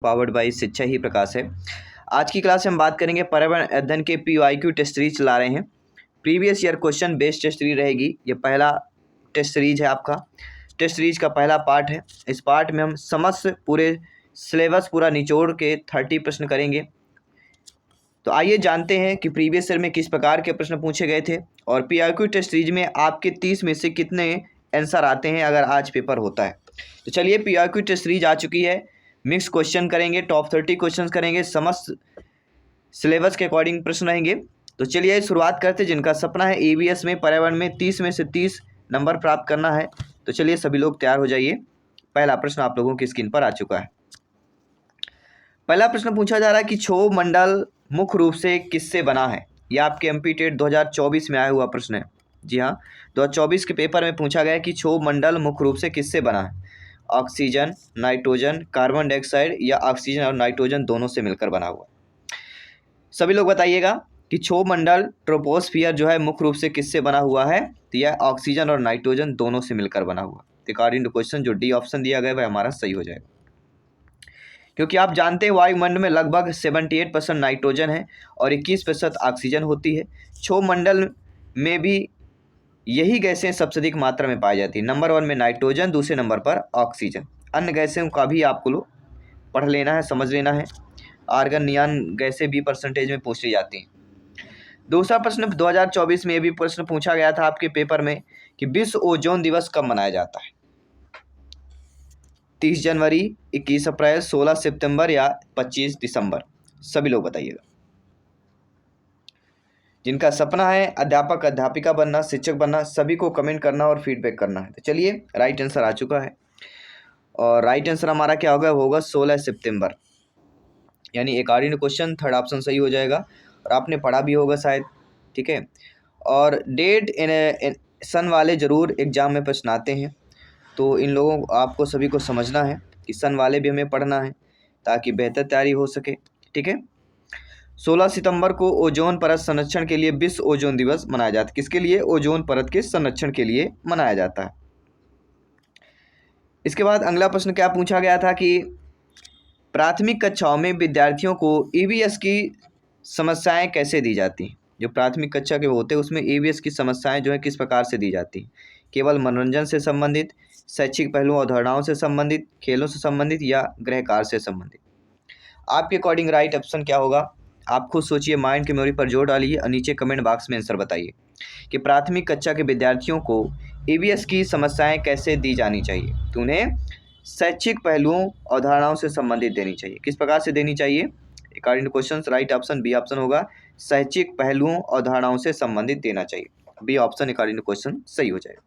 Powered by शिक्षा ही प्रकाश है। आज की क्लास में हम बात करेंगे पर्यावरण अध्ययन के PYQ टेस्ट सीरीज चला रहे हैं। Previous year question based test series रहेगी। ये पहला टेस्ट सीरीज है, आपका टेस्ट सीरीज का पहला पार्ट है। इस पार्ट में हम समस्त पूरे सिलेबस पूरा निचोड़ के 30 प्रश्न करेंगे। तो आइए जानते हैं कि प्रीवियस ईयर में किस प्रकार के प्रश्न पूछे गए थे और PYQ टेस्ट सीरीज में आपके 30 में से कितने आंसर आते हैं अगर आज पेपर होता है। तो चलिए, PYQ टेस्ट सीरीज आ चुकी है। मिक्स क्वेश्चन करेंगे, टॉप 30 क्वेश्चन करेंगे, समस्त सिलेबस के अकॉर्डिंग प्रश्न रहेंगे। तो चलिए शुरुआत करते हैं। जिनका सपना है EVS में पर्यावरण में 30 में से 30 नंबर प्राप्त करना है, तो चलिए सभी लोग तैयार हो जाइए। पहला प्रश्न आप लोगों की स्क्रीन पर आ चुका है। पहला प्रश्न पूछा जा रहा है कि क्षोभ मंडल मुख्य रूप से किससे बना है। यह आपके MP टेट 2024 में आया हुआ प्रश्न है। जी हाँ, 2024 के पेपर में पूछा गया कि क्षोभ मंडल मुख्य रूप से किससे बना है। ऑक्सीजन, नाइट्रोजन, कार्बन डाइऑक्साइड या ऑक्सीजन और नाइट्रोजन दोनों से मिलकर बना हुआ। सभी लोग बताइएगा कि क्षोभ मंडल ट्रोपोस्फियर जो है मुख्य रूप से किससे बना हुआ है। तो यह ऑक्सीजन और नाइट्रोजन दोनों से मिलकर बना हुआ। अकॉर्डिंग टू क्वेश्चन जो डी ऑप्शन दिया गया है वह हमारा सही हो जाएगा, क्योंकि आप जानते हैं वायुमंडल में लगभग 78% नाइट्रोजन है और 21% ऑक्सीजन होती है। क्षोभ मंडल में भी यही गैसें सबसे अधिक मात्रा में पाई जाती है। नंबर 1 में नाइट्रोजन, दूसरे नंबर पर ऑक्सीजन। अन्य गैसों का भी आपको पढ़ लेना है, समझ लेना है। आर्गन, नियान गैसें भी परसेंटेज में पूछी जाती हैं। दूसरा प्रश्न 2024 में भी प्रश्न पूछा गया था आपके पेपर में कि विश्व ओजोन दिवस कब मनाया जाता है। 30 जनवरी, 21 अप्रैल, 16 सितंबर या 25 दिसंबर। सभी लोग बताइएगा। जिनका सपना है अध्यापक अध्यापिका बनना, शिक्षक बनना, सभी को कमेंट करना और फीडबैक करना है। तो चलिए, राइट आंसर आ चुका है और राइट आंसर हमारा क्या होगा 16 सितंबर, यानी according to question third option सही हो जाएगा। और आपने पढ़ा भी होगा शायद, ठीक है। और डेट सन वाले ज़रूर एग्जाम में प्रश्न आते हैं, तो इन लोगों को आपको सभी को समझना है कि सन वाले भी हमें पढ़ना है ताकि बेहतर तैयारी हो सके, ठीक है। 16 सितंबर को ओजोन परत संरक्षण के लिए विश्व ओजोन दिवस मनाया जाता है। किसके लिए? ओजोन परत के संरक्षण के लिए मनाया जाता है। इसके बाद अगला प्रश्न क्या पूछा गया था कि प्राथमिक कक्षाओं में विद्यार्थियों को EVS की समस्याएं कैसे दी जाती हैं। जो प्राथमिक कक्षा के होते हैं उसमें EVS की समस्याएं जो है किस प्रकार से दी जाती हैं। केवल मनोरंजन से संबंधित, शैक्षिक पहलुओं अवधारणाओं से संबंधित, खेलों से संबंधित या गृह कार्य से संबंधित। आपके अकॉर्डिंग राइट ऑप्शन क्या होगा? आप खुद सोचिए, माइंड की मेमोरी पर जोर डालिए और नीचे कमेंट बॉक्स में आंसर बताइए कि प्राथमिक कक्षा के विद्यार्थियों को EVS की समस्याएं कैसे दी जानी चाहिए। तो उन्हें शैक्षिक पहलुओं और धारणाओं से संबंधित देनी चाहिए। किस प्रकार से देनी चाहिए? According to question right option B option होगा, शैक्षिक पहलुओं और धारणाओं से संबंधित देना चाहिए। B option according to question सही हो जाएगा।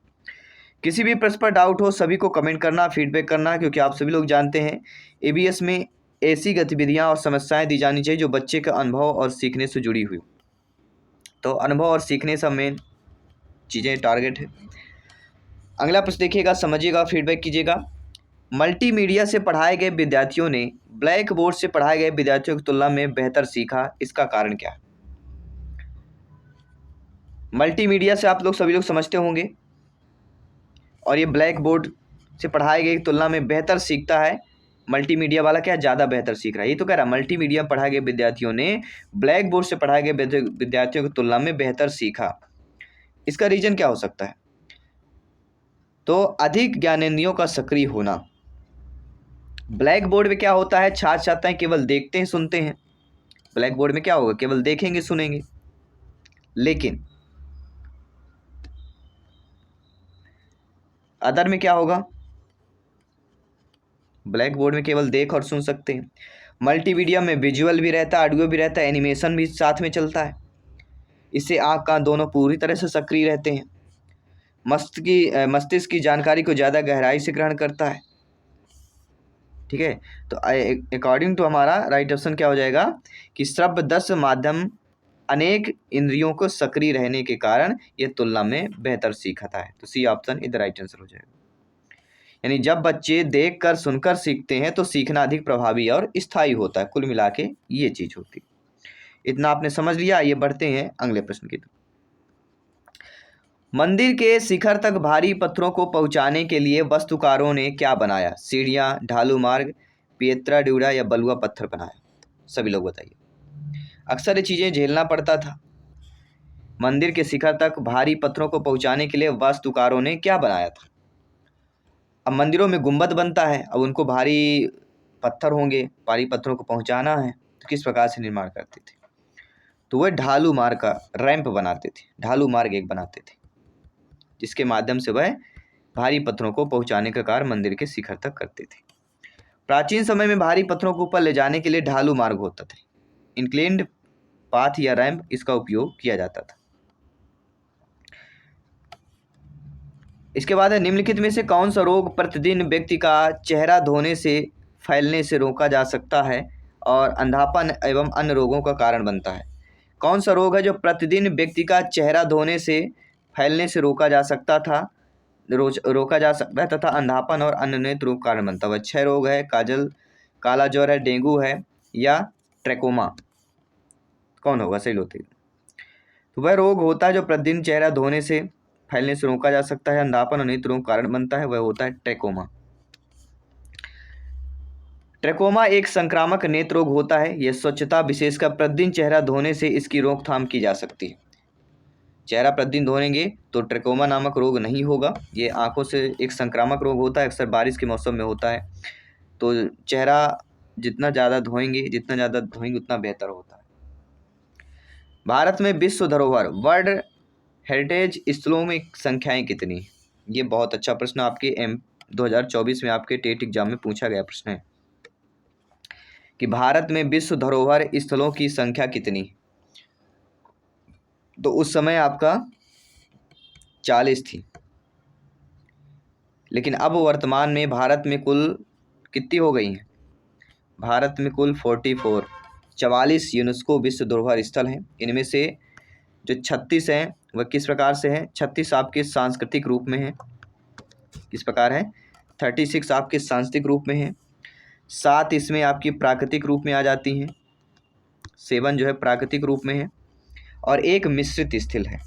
किसी भी प्रश्न पर डाउट हो सभी को कमेंट करना, फीडबैक करना, क्योंकि आप सभी लोग जानते हैं EVS में ऐसी गतिविधियां और समस्याएं दी जानी चाहिए जो बच्चे का अनुभव और सीखने से जुड़ी हुई। तो अनुभव और सीखने से मेन चीज़ें टारगेट है। अगला प्रश्न देखिएगा, समझिएगा, फीडबैक कीजिएगा। मल्टीमीडिया से पढ़ाए गए विद्यार्थियों ने ब्लैक बोर्ड से पढ़ाए गए विद्यार्थियों की तुलना में बेहतर सीखा, इसका कारण क्या है? मल्टीमीडिया से आप लोग सभी लोग समझते होंगे और ये ब्लैक बोर्ड से पढ़ाई गई तुलना में बेहतर सीखता है। मल्टीमीडिया वाला क्या ज़्यादा बेहतर सीख रहा है, ये तो कह रहा है मल्टीमीडिया पढ़ाए गए विद्यार्थियों ने ब्लैक बोर्ड से पढ़ाए गए विद्यार्थियों की तुलना में बेहतर सीखा। इसका रीजन क्या हो सकता है? तो अधिक ज्ञानेंद्रियों का सक्रिय होना। ब्लैक बोर्ड में क्या होता है, छात्र छात्राएं केवल देखते हैं, सुनते हैं। ब्लैक बोर्ड में क्या होगा, केवल देखेंगे, सुनेंगे। लेकिन अदर में क्या होगा, ब्लैक बोर्ड में केवल देख और सुन सकते हैं। मल्टीमीडिया में विजुअल भी रहता है, ऑडियो भी रहता है, एनिमेशन भी साथ में चलता है। इससे आँख कान दोनों पूरी तरह से सक्रिय रहते हैं। मस्तिष्क की जानकारी को ज़्यादा गहराई से ग्रहण करता है, ठीक है। तो अकॉर्डिंग टू हमारा राइट ऑप्शन क्या हो जाएगा कि श्रव्य दस माध्यम अनेक इंद्रियों को सक्रिय रहने के कारण ये तुलना में बेहतर सीखता है। तो सी ऑप्शन इधर राइट आंसर हो जाएगा। यानी जब बच्चे देखकर सुनकर सीखते हैं तो सीखना अधिक प्रभावी और स्थायी होता है। कुल मिला के ये चीज होती है। इतना आपने समझ लिया। आइए बढ़ते हैं अगले प्रश्न की तरफ। मंदिर के शिखर तक भारी पत्थरों को पहुंचाने के लिए वास्तुकारों ने क्या बनाया? सीढ़ियां, ढालू मार्ग, पिएत्रा ड्यूरा या बलुआ पत्थर बनाया? सभी लोग बताइए। अक्सर ये चीज़ें झेलना पड़ता था। मंदिर के शिखर तक भारी पत्थरों को पहुंचाने के लिए वास्तुकारों ने क्या बनाया था? अब मंदिरों में गुंबद बनता है, अब उनको भारी पत्थर होंगे, भारी पत्थरों को पहुंचाना है, तो किस प्रकार से निर्माण करते थे? तो वह ढालू मार्ग का रैंप बनाते थे, ढालू मार्ग एक बनाते थे, जिसके माध्यम से वह भारी पत्थरों को पहुंचाने का कार्य मंदिर के शिखर तक करते थे। प्राचीन समय में भारी पत्थरों को ऊपर ले जाने के लिए ढालू मार्ग होता था, इंक्लेन्ड पाथ या रैंप, इसका उपयोग किया जाता था। इसके बाद है, निम्नलिखित में से कौन सा रोग प्रतिदिन व्यक्ति का चेहरा धोने से फैलने से रोका जा सकता है और अंधापन एवं अन्य रोगों का कारण बनता है? कौन सा रोग है जो प्रतिदिन व्यक्ति का चेहरा धोने से फैलने से रोका जा सकता है तथा अंधापन और अन्य नेत्र रोग कारण बनता है? क्षय रोग है, काला ज्वर है, डेंगू है या ट्रैकोमा? कौन होगा सही होते? तो वह रोग होता है जो प्रतिदिन चेहरा धोने से फैलने से रोका जा सकता है, अंधापन और नेत्र रोग कारण बनता है, वह होता है ट्रैकोमा। ट्रैकोमा एक संक्रामक नेत्र रोग होता है। यह स्वच्छता विशेषकर प्रतिदिन चेहरा धोने से इसकी रोकथाम की जा सकती है। चेहरा प्रतिदिन धोएंगे तो ट्रैकोमा नामक रोग नहीं होगा। ये आंखों से एक संक्रामक रोग होता है, अक्सर बारिश के मौसम में होता है। तो चेहरा जितना ज़्यादा धोएंगे उतना बेहतर होता है। भारत में विश्व धरोहर वर्ल्ड हेरिटेज स्थलों में संख्याएं कितनी? ये बहुत अच्छा प्रश्न आपके 2024 में आपके टेट एग्जाम में पूछा गया प्रश्न है कि भारत में विश्व धरोहर स्थलों की संख्या कितनी? तो उस समय आपका 40 थी, लेकिन अब वर्तमान में भारत में कुल कितनी हो गई हैं? भारत में कुल 44 यूनेस्को विश्व धरोहर स्थल हैं। इनमें से जो 36 हैं वह किस प्रकार से हैं? 36 आपके सांस्कृतिक रूप में हैं। किस प्रकार है? 36 आपके सांस्कृतिक रूप में हैं। 7 इसमें आपकी प्राकृतिक रूप में आ जाती हैं, 7 जो है प्राकृतिक रूप में है, और एक मिश्रित स्थल है।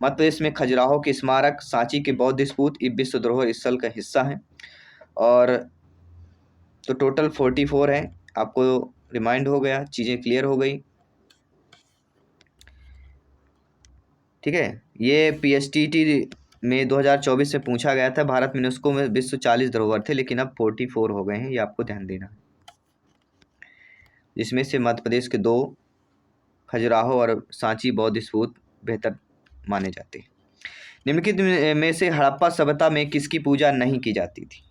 मध्य प्रदेश में खजुराहो के स्मारक, सांची के बौद्ध स्तूप ये विश्व धरोहर स्थल का हिस्सा है। और तो टोटल 44 है। आपको रिमाइंड हो गया, चीज़ें क्लियर हो गई, ठीक है। ये PSTT में 2024 से पूछा गया था। भारत में यूनेस्को में विश्व 40 धरोहर थे, लेकिन अब 44 हो गए हैं, ये आपको ध्यान देना है। जिसमें से मध्य प्रदेश के 2 खजुराहो और सांची बौद्ध स्तूप बेहतर माने जाते हैं। निम्नलिखित में से हड़प्पा सभ्यता में किसकी पूजा नहीं की जाती थी?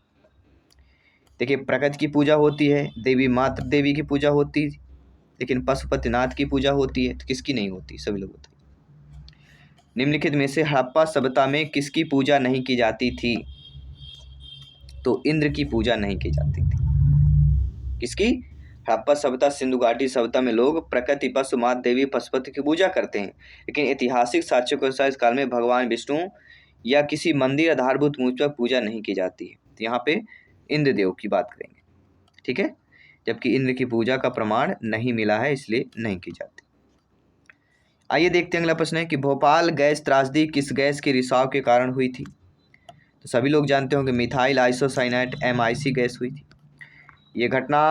देखिए, प्रकृति की पूजा होती है, देवी मातृ देवी की पूजा होती, लेकिन पशुपतिनाथ की पूजा होती है। तो किसकी नहीं होती? सभी लोग बताइए। निम्नलिखित में से हड़प्पा सभ्यता में किसकी पूजा नहीं की जाती थी? तो इंद्र की पूजा नहीं की जाती थी। किसकी? हड़प्पा सभ्यता, सिंधु घाटी सभ्यता में लोग प्रकृति, पशु, मात देवी, पशुपति की पूजा करते हैं, लेकिन ऐतिहासिक साक्ष्यों के अनुसार इस काल में भगवान विष्णु या किसी मंदिर आधारभूत मूर्ति पर पूजा नहीं की जाती है। तो यहाँ पे इंद्र देव की बात करेंगे, ठीक है, जबकि इंद्र की पूजा का प्रमाण नहीं मिला है, इसलिए नहीं की जाती। आइए देखते हैं अगला प्रश्न है कि भोपाल गैस त्रासदी किस गैस के रिसाव के कारण हुई थी? तो सभी लोग जानते होंगे मिथाइल आइसोसाइनेट MIC गैस हुई थी। ये घटना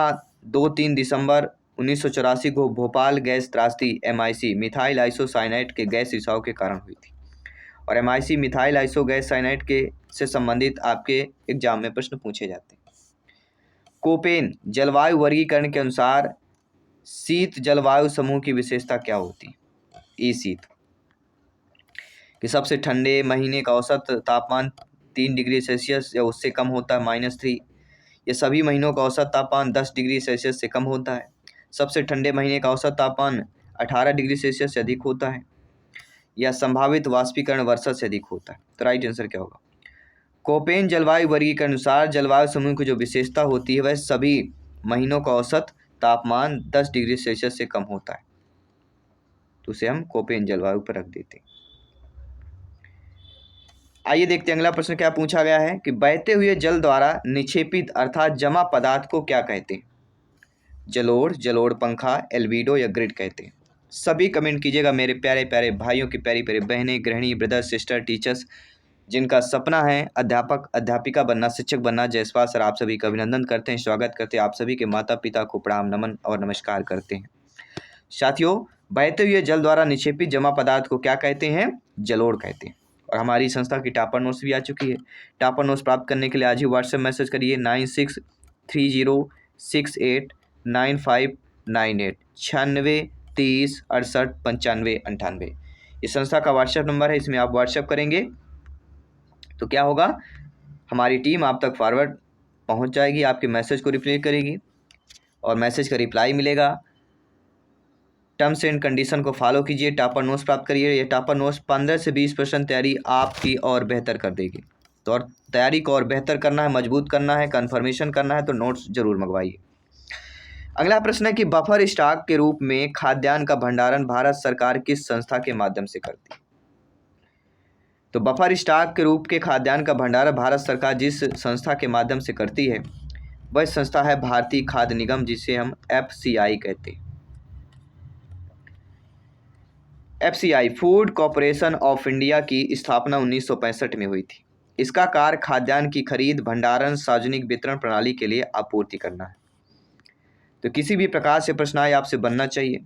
2-3 दिसंबर 1984 को भोपाल गैस त्रासदी MIC मिथाइल आइसोसाइनेट के गैस रिसाव के कारण हुई थी। और MIC methyl iso gas cyanate के से संबंधित आपके एग्जाम में प्रश्न पूछे जाते हैं। कोपेन जलवायु वर्गीकरण के अनुसार शीत जलवायु समूह की विशेषता क्या होती है? ई शीत कि सबसे ठंडे महीने का औसत तापमान 3 डिग्री सेल्सियस या उससे कम होता है, -3। ये सभी महीनों का औसत तापमान 10 डिग्री सेल्सियस से कम होता है। सबसे ठंडे महीने का औसत तापमान 18 डिग्री सेल्सियस से अधिक होता है, या संभावित वाष्पीकरण वर्षा से अधिक होता है। तो राइट आंसर क्या होगा? कोपेन जलवायु वर्गीकरण के अनुसार जलवायु समूह की जो विशेषता होती है वह सभी महीनों का औसत तापमान 10 डिग्री सेल्सियस से कम होता है, तो उसे हम कोपेन जलवायु पर रख देते हैं। आइए देखते हैं अगला प्रश्न क्या पूछा गया है कि बहते हुए जल द्वारा निक्षेपित अर्थात जमा पदार्थ को क्या कहते हैं? जलोढ़, पंखा, एल्बिडो या ग्रिड कहते हैं। सभी कमेंट कीजिएगा मेरे प्यारे प्यारे भाइयों की, प्यारी प्यारी बहनें, गृहिणी, ब्रदर, सिस्टर, टीचर्स, जिनका सपना है अध्यापक अध्यापिका बनना, शिक्षक बनना, जायसवाल सर आप सभी का अभिनंदन करते हैं, स्वागत करते हैं, आप सभी के माता पिता को प्रणाम नमन और नमस्कार करते हैं। साथियों, बहते हुए जल द्वारा निक्षेपित जमा पदार्थ को क्या कहते हैं? जलोढ़ कहते हैं। और हमारी संस्था की टॉपर नोट्स भी आ चुकी है। टॉपर नोट्स प्राप्त करने के लिए आज ही व्हाट्सएप मैसेज करिए 9630689598 9630689598। इस संस्था का व्हाट्सएप नंबर है, इसमें आप व्हाट्सएप करेंगे तो क्या होगा, हमारी टीम आप तक फॉरवर्ड पहुंच जाएगी, आपके मैसेज को रिप्लाई करेगी और मैसेज का रिप्लाई मिलेगा। टर्म्स एंड कंडीशन को फॉलो कीजिए, टॉपर नोट्स प्राप्त करिए। ये टॉपर नोट्स 15 से 20% तैयारी आपकी और बेहतर कर देगी। तो और तैयारी को और बेहतर करना है, मजबूत करना है, कन्फर्मेशन करना है तो नोट्स जरूर मंगवाइए। अगला प्रश्न है कि बफर स्टॉक के रूप में खाद्यान्न का भंडारण भारत सरकार किस संस्था के माध्यम से करती है? तो बफर स्टॉक के रूप के खाद्यान्न का भंडारण भारत सरकार जिस संस्था के माध्यम से करती है वह संस्था है भारतीय खाद्य निगम, जिसे हम FCI कहते हैं। FCI food corporation of India की स्थापना 1965 में हुई थी। इसका कार्य खाद्यान्न की खरीद, भंडारण, सार्वजनिक वितरण प्रणाली के लिए आपूर्ति करना है। तो किसी भी प्रकार से प्रश्न आए आपसे बनना चाहिए।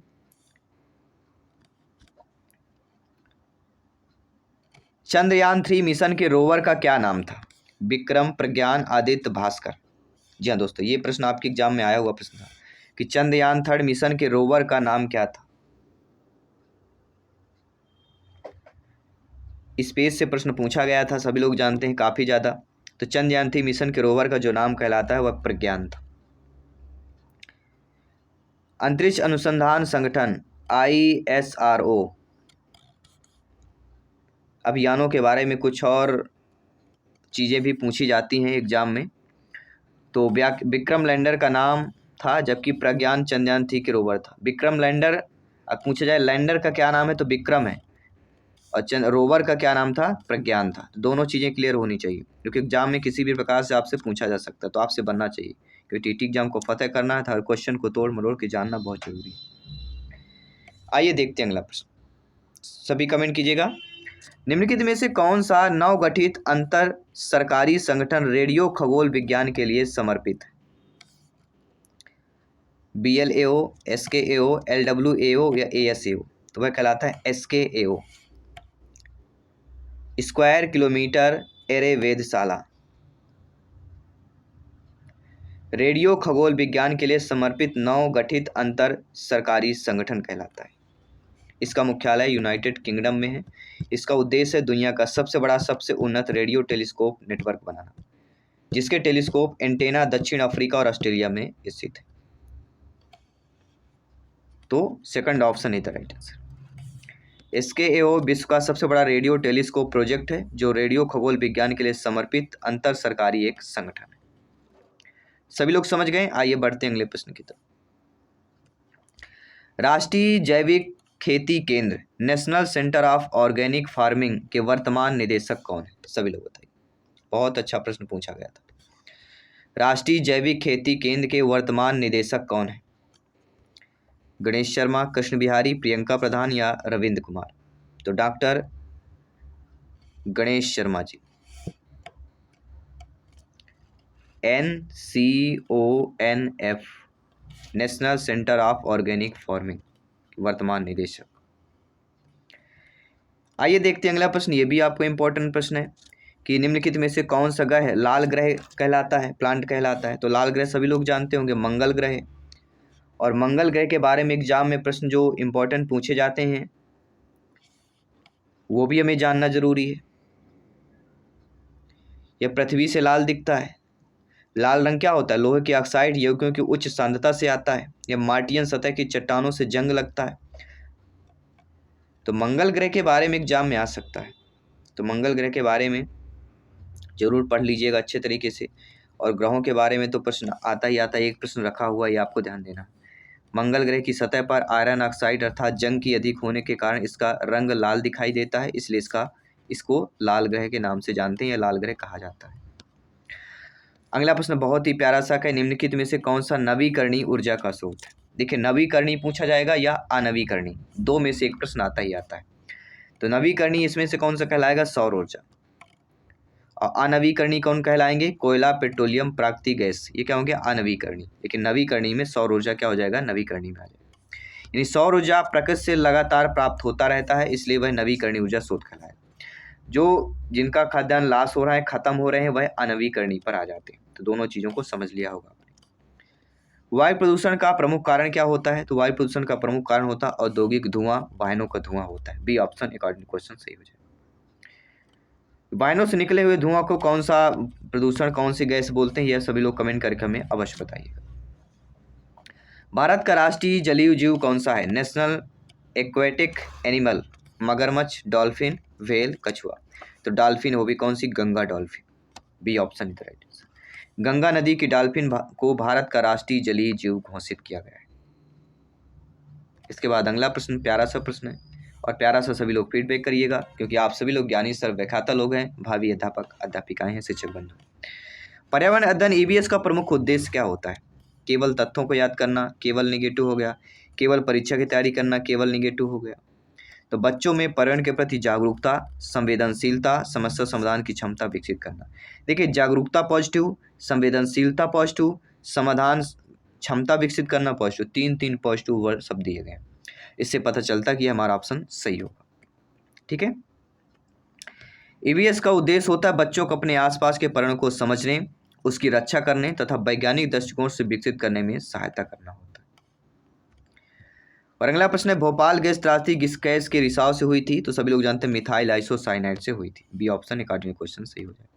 चंद्रयान 3 मिशन के रोवर का क्या नाम था? विक्रम, प्रज्ञान, आदित्य, भास्कर। जी हाँ दोस्तों, ये प्रश्न आपके एग्जाम में आया हुआ प्रश्न था कि चंद्रयान 3 मिशन के रोवर का नाम क्या था। स्पेस से प्रश्न पूछा गया था, सभी लोग जानते हैं काफी ज्यादा। तो चंद्रयान 3 मिशन के रोवर का जो नाम कहलाता है वह प्रज्ञान था। अंतरिक्ष अनुसंधान संगठन ISRO अभियानों के बारे में कुछ और चीजें भी पूछी जाती हैं एग्जाम में। तो विक्रम लैंडर का नाम था, जबकि प्रज्ञान चंद्रयान 3 के रोवर था। विक्रम लैंडर, अब पूछा जाए लैंडर का क्या नाम है तो विक्रम है, और रोवर का क्या नाम था? प्रज्ञान था। तो दोनों चीज़ें क्लियर होनी चाहिए, क्योंकि एग्जाम में किसी भी प्रकार से आपसे पूछा जा सकता है, तो आपसे बनना चाहिए, क्योंकि TT एग्जाम को फतेह करना है, हर क्वेश्चन को तोड़ मरोड़ के जानना बहुत जरूरी है। आइए देखते हैं अगला प्रश्न, सभी कमेंट कीजिएगा। निम्नलिखित में से कौन सा नवगठित अंतर सरकारी संगठन रेडियो खगोल विज्ञान के लिए समर्पित है? BLAO, SKAO, LWAO या ASAO? तो वह कहलाता है SKAO, स्क्वायर किलोमीटर एरे वेधशाला। रेडियो खगोल विज्ञान के लिए समर्पित नवगठित अंतर सरकारी संगठन कहलाता है। इसका मुख्यालय यूनाइटेड किंगडम में है। इसका उद्देश्य है दुनिया का सबसे बड़ा, सबसे उन्नत रेडियो टेलीस्कोप नेटवर्क बनाना, जिसके टेलीस्कोप एंटेना दक्षिण अफ्रीका और ऑस्ट्रेलिया में स्थित है। तो second option is the right answer. SKAO विश्व का सबसे बड़ा रेडियो टेलीस्कोप प्रोजेक्ट है, जो रेडियो खगोल विज्ञान के लिए समर्पित अंतर सरकारी एक संगठन है। सभी लोग समझ गए? आइए बढ़ते हैं अगले प्रश्न की तरफ। राष्ट्रीय जैविक खेती केंद्र national centre of organic farming के वर्तमान निदेशक कौन है? सभी लोग बताइए, बहुत अच्छा प्रश्न पूछा गया था। राष्ट्रीय जैविक खेती केंद्र के वर्तमान निदेशक कौन है? गणेश शर्मा, कृष्ण बिहारी, प्रियंका प्रधान या रविंद्र कुमार? तो doctor Ganesh Sharma ji, NCONF, national centre of organic farming, वर्तमान निदेशक। आइए देखते हैं अगला प्रश्न, ये भी आपको इंपॉर्टेंट प्रश्न है कि निम्नलिखित में से कौन सा ग्रह लाल ग्रह कहलाता है, प्लांट कहलाता है? तो लाल ग्रह सभी लोग जानते होंगे, मंगल ग्रह। और मंगल ग्रह के बारे में एग्जाम में प्रश्न जो इंपॉर्टेंट पूछे जाते हैं वो भी हमें जानना जरूरी है। यह पृथ्वी से लाल दिखता है। लाल रंग क्या होता है? लोहे की ऑक्साइड यौगिकों की उच्च सांद्रता से आता है। यह मार्टियन सतह की चट्टानों से जंग लगता है। तो मंगल ग्रह के बारे में एग्जाम में आ सकता है, तो मंगल ग्रह के बारे में जरूर पढ़ लीजिएगा अच्छे तरीके से। और ग्रहों के बारे में तो प्रश्न आता ही आता है, एक प्रश्न रखा हुआ है, ये आपको ध्यान देना। मंगल ग्रह की सतह पर आयरन ऑक्साइड अर्थात जंग की अधिक होने के कारण इसका रंग लाल दिखाई देता है, इसलिए इसको लाल ग्रह के नाम से जानते हैं या लाल ग्रह कहा जाता है। अगला प्रश्न बहुत ही प्यारा सा है, निम्नलिखित में से कौन सा नवीकरणीय ऊर्जा का स्रोत है? देखिए, नवीकरणीय पूछा जाएगा या अनवीकरणीय, दो में से एक प्रश्न आता ही आता है। तो नवीकरणीय इसमें से कौन सा कहलाएगा? सौर ऊर्जा। और अनवीकरणीय कौन कहलाएंगे? कोयला, पेट्रोलियम, प्राकृतिक गैस, ये क्या होंगे? अनवीकरणीय। लेकिन नवीकरणीय में सौर ऊर्जा क्या हो जाएगा? नवीकरणीय में आ जाएगा। यानी सौर ऊर्जा प्रकृति से लगातार प्राप्त होता रहता है, इसलिए वह नवीकरणीय ऊर्जा स्रोत कहलाएगा। जो जिनका खाद्यान्न लाश हो रहा है, खत्म हो रहे हैं, वह अनवीकरणीय पर आ जाते हैं। तो दोनों चीजों को समझ लिया होगा। वायु प्रदूषण का प्रमुख कारण क्या होता है? तो वायु प्रदूषण का प्रमुख कारण होता है औद्योगिक धुआं, वाहनों का धुआं होता है। बी ऑप्शन अकॉर्डिंग क्वेश्चन सही हो जाएगा। वाहनों से निकले हुए धुआं को कौन सा प्रदूषण, कौन सी गैस बोलते हैं? यह सभी लोग कमेंट करके हमें अवश्य बताइएगा। भारत का राष्ट्रीय जलीय जीव कौन सा है? नेशनल एक्वेटिक एनिमल, मगरमच्छ, डॉल्फिन, व्हेल, कछुआ। तो डॉल्फिन, वो भी कौन सी? Ganga dolphin. B option is right answer. Ganga नदी की डॉल्फिन को भारत का राष्ट्रीय जलीय जीव घोषित किया गया है। इसके बाद अगला प्रश्न प्यारा सा प्रश्न है, और प्यारा सा सभी लोग फीडबैक करिएगा, क्योंकि आप सभी लोग ज्ञानी सर व्याख्याता लोग हैं, भावी अध्यापक अध्यापिकाएं हैं, शिक्षक बंधु। पर्यावरण अध्ययन ईवीएस का प्रमुख उद्देश्य क्या होता है? केवल तथ्यों को याद करना, केवल निगेटिव हो गया, केवल परीक्षा की तैयारी करना, केवल निगेटिव हो गया। तो बच्चों में पर्यावरण के प्रति जागरूकता, संवेदनशीलता, समस्या समाधान की क्षमता विकसित करना। देखिए, जागरूकता पॉजिटिव, संवेदनशीलता पॉजिटिव, समाधान क्षमता विकसित करना पॉजिटिव, तीन पॉजिटिव वर्ड शब्द दिए गए। इससे पता चलता कि हमारा ऑप्शन सही होगा। ठीक है। ईवीएस का उद्देश्य होता है बच्चों को अपने आसपास के पर्यावरण को समझने, उसकी रक्षा करने तथा वैज्ञानिक दृष्टिकोण से विकसित करने में सहायता करना होता है। और अगला प्रश्न है, भोपाल गैस त्रासदी किस गैस के रिसाव से हुई थी? तो सभी लोग जानते हैं मिथाइल आइसोसाइनाइड से हुई थी। बी ऑप्शन अकॉर्डिंग क्वेश्चन सही हो जाएगा।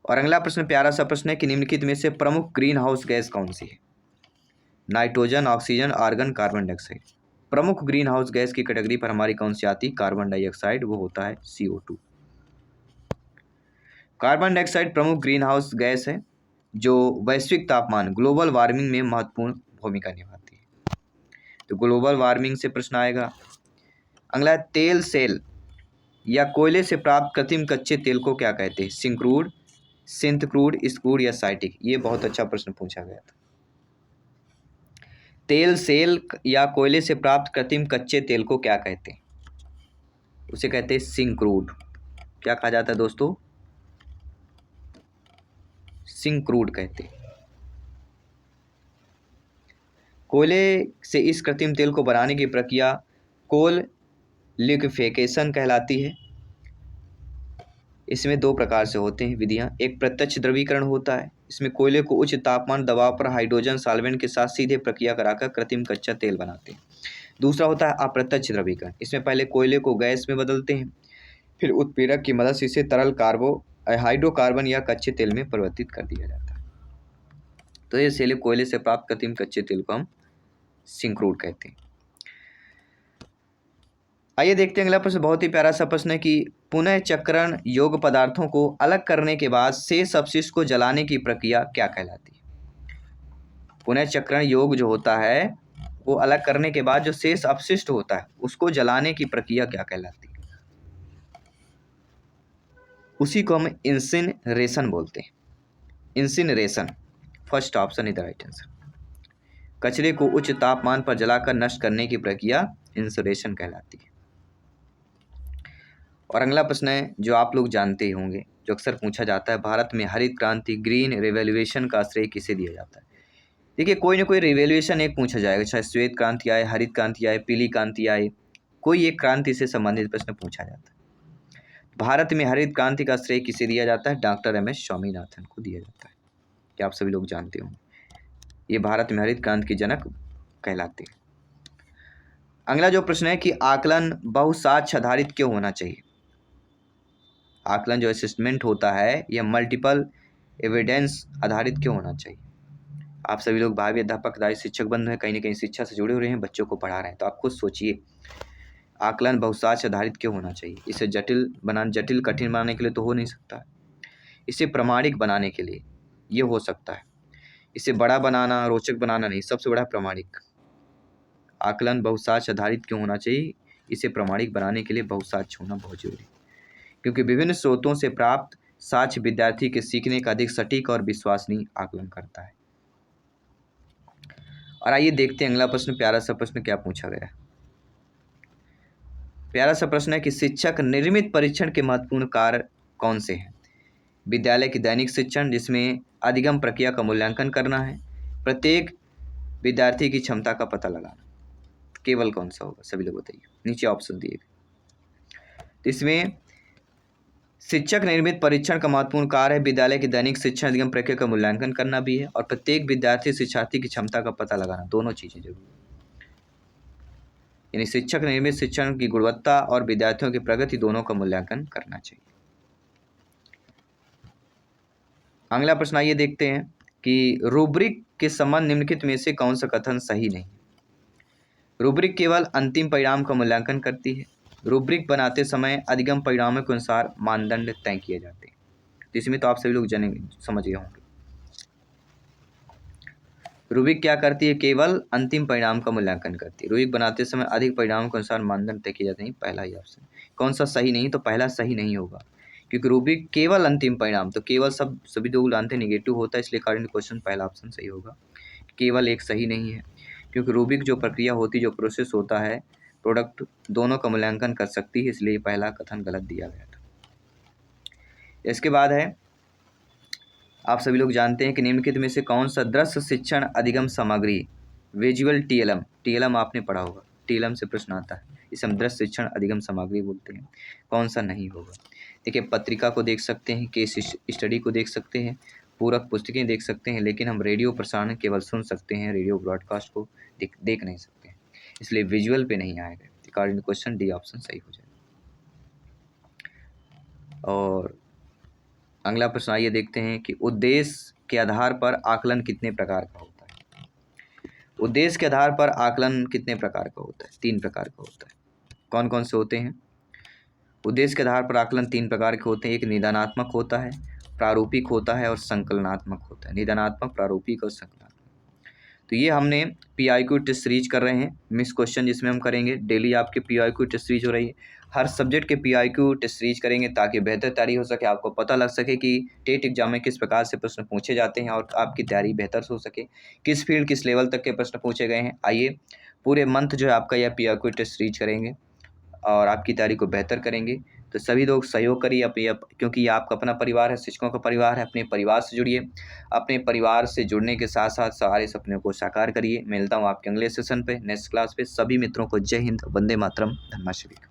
और अगला प्रश्न प्यारा सा प्रश्न है कि निम्नलिखित में से प्रमुख ग्रीन हाउस गैस कौन सी है? Nitrogen, oxygen, argon, carbon dioxide. प्रमुख ग्रीन हाउस गैस की कैटेगरी पर हमारी कौन सी आती? कार्बन डाइऑक्साइड, वो होता है CO2। कार्बन डाइऑक्साइड प्रमुख ग्रीन हाउस गैस है जो वैश्विक तापमान, ग्लोबल वार्मिंग में महत्वपूर्ण भूमिका निभाती है। तो ग्लोबल वार्मिंग से प्रश्न आएगा। अगला तेल सेल या कोयले से प्राप्त कृत्रिम कच्चे तेल को क्या कहते हैं? सिंक्रूड, सिंथ क्रूड, स्क्रूड या साइटिक। ये बहुत अच्छा प्रश्न पूछा गया था। तेल सेल या कोयले से प्राप्त कृत्रिम कच्चे तेल को क्या कहते हैं? उसे कहते हैं सिंक्रूड। क्या कहा जाता है दोस्तों? सिंक्रूड कहते हैं। कोयले से इस कृत्रिम तेल को बनाने की प्रक्रिया कोल लिक्विफिकेशन कहलाती है। इसमें दो प्रकार से होते हैं विधियां। एक प्रत्यक्ष द्रवीकरण होता है, इसमें कोयले को उच्च तापमान दबाव पर हाइड्रोजन सॉल्वेंट के साथ सीधे प्रक्रिया कराकर कृत्रिम कच्चा तेल बनाते हैं। दूसरा होता है अप्रत्यक्ष द्रवीकरण। इसमें पहले कोयले को गैस में बदलते हैं, फिर उत्प्रेरक की मदद से इसे तरल हाइड्रोकार्बन या कच्चे तेल में परिवर्तित कर दिया जाता है। तो ये सेले कोयले से प्राप्त कृत्रिम कच्चे तेल को हम सिंक्रूड कहते हैं। आइए देखते हैं अगला प्रश्न। बहुत ही प्यारा सा प्रश्न है कि पुनः चक्रण योग्य पदार्थों को अलग करने के बाद शेष अपशिष्ट को जलाने की प्रक्रिया क्या कहलाती है? पुनः चक्रण योग्य जो होता है वो अलग करने के बाद जो शेष अपशिष्ट होता है उसको जलाने की प्रक्रिया क्या कहलाती है? उसी को हम इंसिनरेशन बोलते हैं। Incineration, first option is the right answer. कचरे को उच्च तापमान पर जलाकर नष्ट करने की प्रक्रिया इंसिनरेशन कहलाती है। और अगला प्रश्न है जो आप लोग जानते ही होंगे, जो अक्सर पूछा जाता है, भारत में हरित क्रांति, ग्रीन रेवोल्यूशन का श्रेय किसे दिया जाता है? देखिए, कोई ना कोई रेवोल्यूशन एक पूछा जाएगा, चाहे श्वेत क्रांति आए, हरित क्रांति आए, पीली क्रांति आए, कोई एक क्रांति से संबंधित प्रश्न पूछा जाता है। भारत में हरित क्रांति का श्रेय किसे दिया जाता है? डॉक्टर MS स्वामीनाथन को दिया जाता है, क्या आप सभी लोग जानते होंगे। ये भारत में हरित क्रांति के जनक कहलाते हैं। अगला जो प्रश्न है कि आकलन बहुसाक्ष्य आधारित क्यों होना चाहिए? आकलन जो असेसमेंट होता है यह मल्टीपल एविडेंस आधारित क्यों होना चाहिए? आप सभी लोग भावी अध्यापक, दाई शिक्षक बंधु हैं, कहीं ना कहीं शिक्षा से जुड़े हुए हैं, बच्चों को पढ़ा रहे हैं, तो आप खुद सोचिए आकलन बहुसाक्ष्य आधारित क्यों होना चाहिए? इसे जटिल कठिन बनाने के लिए तो हो नहीं सकता, इसे प्रामाणिक बनाने के लिए ये हो सकता है। इसे बड़ा बनाना, रोचक बनाना नहीं, सबसे बड़ा प्रामाणिक। आकलन बहुसाक्ष्य आधारित क्यों होना चाहिए? इसे प्रामाणिक बनाने के लिए बहुसाक्ष्य होना बहुत जरूरी, क्योंकि विभिन्न स्रोतों से प्राप्त साक्ष्य विद्यार्थी के सीखने का अधिक सटीक और विश्वसनीय आकलन करता है। और आइए देखते हैं अगला प्रश्न। प्यारा सा प्रश्न क्या पूछा गया है? प्यारा सा प्रश्न है कि शिक्षक निर्मित परीक्षण के महत्वपूर्ण कार्य कौन से हैं? विद्यालय की दैनिक शिक्षण, जिसमें अधिगम प्रक्रिया का मूल्यांकन करना है, प्रत्येक विद्यार्थी की क्षमता का पता लगाना, केवल कौन सा होगा? सभी लोग बताइए, नीचे ऑप्शन दिए गए। इसमें शिक्षक निर्मित परीक्षण का महत्वपूर्ण कार्य है विद्यालय की दैनिक शिक्षण अधिगम प्रक्रिया का मूल्यांकन करना भी है, और प्रत्येक विद्यार्थी शिक्षार्थी की क्षमता का पता लगाना, दोनों चीजें जरूरी है। यानी शिक्षक निर्मित शिक्षण की गुणवत्ता और विद्यार्थियों की प्रगति दोनों का मूल्यांकन करना चाहिए। अगला प्रश्न आइए देखते हैं कि रूब्रिक के संबंध निम्नलिखित में से कौन सा कथन सही नहीं? रूब्रिक केवल अंतिम परिणाम का मूल्यांकन करती है। रूब्रिक बनाते समय अधिगम परिणामों के अनुसार मानदंड तय किए जाते हैं। इसमें तो आप सभी लोग समझ गए होंगे। रूब्रिक क्या करती है? केवल अंतिम परिणाम का मूल्यांकन करती है। रूब्रिक बनाते समय अधिक परिणामों के अनुसार मानदंड तय किए जाते हैं। पहला ही ऑप्शन। कौन सा सही नहीं? तो पहला सही नहीं होगा, क्योंकि रूब्रिक केवल अंतिम परिणाम, तो केवल सभी लोग जानते हैं नेगेटिव होता है, इसलिए अकॉर्डिंग टू क्वेश्चन पहला ऑप्शन सही होगा। केवल एक सही नहीं है, क्योंकि रूब्रिक जो प्रक्रिया होती है, जो प्रोसेस होता है, प्रोडक्ट दोनों का मूल्यांकन कर सकती है, इसलिए पहला कथन गलत दिया गया था। इसके बाद है, आप सभी लोग जानते हैं कि निम्नलिखित में से कौन सा दृश्य शिक्षण अधिगम सामग्री, विजुअल टीएलएम आपने पढ़ा होगा, टीएलएम से प्रश्न आता है, इसे हम दृश्य शिक्षण अधिगम सामग्री बोलते हैं, कौन सा नहीं होगा? देखिए, पत्रिका को देख सकते हैं, केस स्टडी को देख सकते हैं, पूरक पुस्तकें देख सकते हैं, लेकिन हम रेडियो प्रसारण केवल सुन सकते हैं, रेडियो ब्रॉडकास्ट को देख नहीं सकते हैं, इसलिए विजुअल पे नहीं आएगा। According to question D option सही हो जाएगा। और अगला प्रश्न आइए देखते हैं कि उद्देश्य के आधार पर आकलन कितने प्रकार का होता है? उद्देश्य के आधार पर आकलन कितने प्रकार का होता है? 3 प्रकार का होता है। कौन कौन से होते हैं? उद्देश्य के आधार पर आकलन 3 प्रकार के होते हैं। एक निदानात्मक होता है, प्रारूपिक होता है और संकलनात्मक होता है। निदानात्मक, प्रारूपिक और संकलनात्मक। तो ये हमने PIQ टेस्ट सीरीज कर रहे हैं, मिस क्वेश्चन जिसमें हम करेंगे। डेली आपके PIQ टेस्ट सीरीज हो रही है, हर सब्जेक्ट के PIQ टेस्ट सीरीज करेंगे, ताकि बेहतर तैयारी हो सके, आपको पता लग सके कि टेट एग्जाम में किस प्रकार से प्रश्न पूछे जाते हैं, और आपकी तैयारी बेहतर हो सके, किस फील्ड किस लेवल तक के प्रश्न पूछे गए हैं। आइए पूरे मंथ जो है आपका यह PIQ टेस्ट सीरीज करेंगे और आपकी तैयारी को बेहतर करेंगे। तो सभी लोग सहयोग करिए क्योंकि ये आपका अपना परिवार है, शिक्षकों का परिवार है। अपने परिवार से जुड़िए, अपने परिवार से जुड़ने के साथ साथ सारे सपनों को साकार करिए। मिलता हूँ आपके अगले सेशन पे, नेक्स्ट क्लास पे। सभी मित्रों को जय हिंद, वंदे मातरम, धन्यवाद।